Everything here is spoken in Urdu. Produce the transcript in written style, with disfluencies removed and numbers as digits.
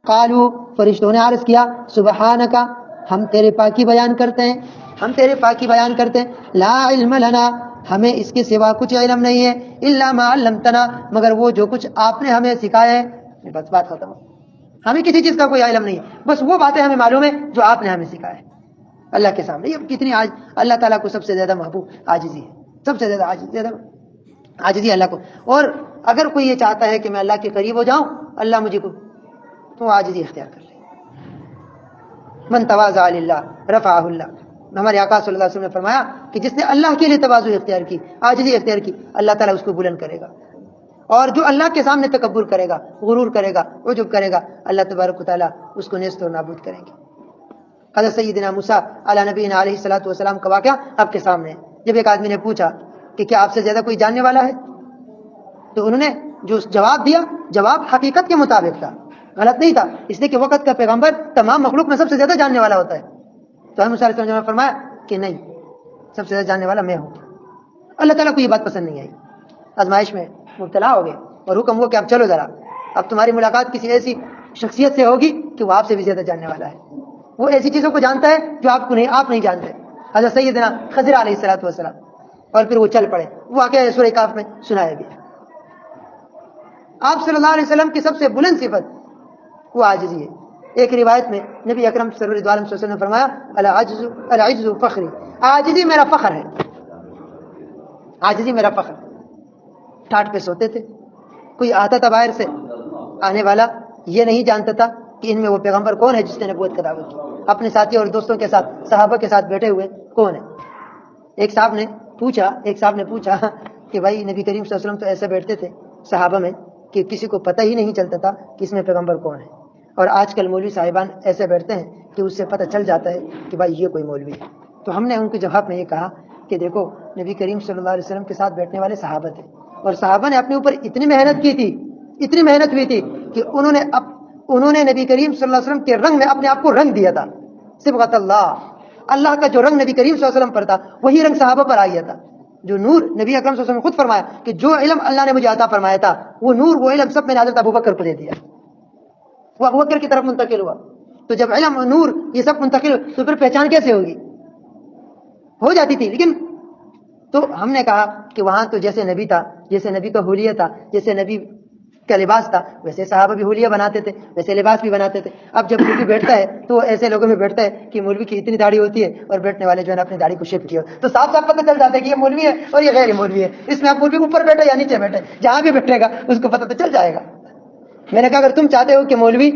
قالوا فرشتوں نے عرض کیا سبحانک ہم تیرے پاکی بیان کرتے ہیں، ہم تیرے پاکی بیان کرتے ہیں، لا علم لنا ہمیں اس کے سوا کچھ علم نہیں ہے، الا ما علمتنا مگر وہ جو کچھ آپ نے ہمیں سکھایا ہے۔ بس بات ختم، ہمیں کسی چیز کا کوئی علم نہیں ہے، بس وہ باتیں ہمیں معلوم ہے جو آپ نے ہمیں سکھایا ہے۔ اللہ کے سامنے یہ کتنی اللہ تعالیٰ کو سب سے زیادہ محبوب عاجزی ہے، سب سے زیادہ عاجزی اللہ کو۔ اور اگر کوئی یہ چاہتا ہے کہ میں اللہ کے قریب ہو جاؤں، اللہ مجھے کو، تو عاجزی اختیار کر لے۔ من تواضع للہ رفعہ اللہ، ہمارے آقا صلی اللہ علیہ وسلم نے فرمایا کہ جس نے اللہ کے لیے تواضع اختیار کی، عاجزی اختیار کی، اللہ تعالیٰ اس کو بلند کرے گا۔ اور جو اللہ کے سامنے تکبر کرے گا، غرور کرے گا، عجب کرے گا، اللہ تبارک و تعالیٰ اس کو نیست و نابود کریں گے۔ حضرت سیدنا موسیٰ علیہ نبینا علیہ الصلوۃ والسلام کا واقعہ آپ کے سامنے ہے۔ جب ایک آدمی نے پوچھا کہ کیا آپ سے زیادہ کوئی جاننے والا ہے، تو انہوں نے جو جواب دیا، جواب حقیقت کے مطابق تھا، غلط نہیں تھا، اس لیے کہ وقت کا پیغمبر تمام مخلوق میں سب سے زیادہ جاننے والا ہوتا ہے۔ تو ہم صلی اللہ علیہ وسلم نے فرمایا کہ نہیں، سب سے زیادہ جاننے والا میں ہوں۔ اللہ تعالیٰ کو یہ بات پسند نہیں آئی، آزمائش میں مبتلا ہو گئے اور حکم ہوا کہ اب چلو ذرا، اب تمہاری ملاقات کسی ایسی شخصیت سے ہوگی کہ وہ آپ سے بھی زیادہ جاننے والا ہے، وہ ایسی چیزوں کو جانتا ہے جو آپ نہیں جانتے۔ حضرت سیدنا خضر علیہ الصلوۃ والسلام، اور پھر وہ چل پڑے، وہ واقعہ سورہ کہف میں سنایا بھی۔ آپ صلی اللہ علیہ وسلم کی سب سے بلند صفت وہ عاجزی ہے۔ ایک روایت میں نبی اکرم صلی اللہ علیہ وسلم نے فرمایا العجز فخری، عاجزی میرا فخر ہے، عاجزی میرا فخر۔ ٹاٹ پہ سوتے تھے، کوئی آتا تھا باہر سے آنے والا، یہ نہیں جانتا تھا کہ ان میں وہ پیغمبر کون ہے جس نے نبوت کا دعویٰ کی، اپنے ساتھی اور دوستوں کے ساتھ، صحابہ کے ساتھ بیٹھے ہوئے کون ہے۔ ایک صاحب نے پوچھا کہ بھائی نبی کریم صلی اللہ علیہ وسلم تو ایسے بیٹھتے تھے صحابہ میں کہ کسی کو پتہ ہی نہیں چلتا تھا کہ اس میں پیغمبر کون ہے، اور آج کل مولوی صاحبان ایسے بیٹھتے ہیں کہ اس سے پتہ چل جاتا ہے کہ بھائی یہ کوئی مولوی ہے۔ تو ہم نے ان کے جواب میں یہ کہا کہ دیکھو نبی کریم صلی اللہ علیہ وسلم کے ساتھ بیٹھنے والے صحابہ تھے، اور صحابہ نے اپنے اوپر اتنی محنت کی تھی، اتنی محنت ہوئی تھی کہ انہوں نے نبی کریم صلی اللہ علیہ وسلم کے رنگ میں اپنے آپ کو رنگ دیا تھا۔ صبغۃ اللہ کا جو رنگ نبی کریم صلی اللہ علیہ وسلم پر تھا وہی رنگ صحابہ پر آ گیا تھا۔ جو نور نبی اکرم صلی اللہ علیہ وسلم نے خود فرمایا کہ جو علم اللہ نے مجھے عطا فرمایا تھا وہ نور، وہ علم سب میں نے حضرت ابوبکر کو دے دیا، وہ ابوبکر کی طرف منتقل ہوا۔ تو جب علم، نور، یہ سب منتقل ہو تو پھر پہچان کیسے ہوگی؟ ہو جاتی تھی، لیکن تو ہم نے کہا کہ وہاں تو جیسے نبی تھا، جیسے نبی کا حلیہ تھا، جیسے نبی کا لباس تھا، ویسے صحابہ بھی حلیہ بناتے تھے، ویسے لباس بھی بناتے تھے۔ اب جب مولوی بیٹھتا ہے تو وہ ایسے لوگوں میں بیٹھتا ہے کہ مولوی کی اتنی داڑھی ہوتی ہے اور بیٹھنے والے جو ہے نا اپنی داڑھی کو شیپ کیا، تو صاف صاف پتہ چل جاتا ہے کہ یہ مولوی ہے اور یہ غیر مولوی ہے۔ اس میں آپ مولوی اوپر بیٹھے یا نیچے بیٹھے، جہاں بھی بیٹھے گا اس کو پتہ تو چل جائے گا۔ میں نے کہا اگر تم چاہتے ہو کہ مولوی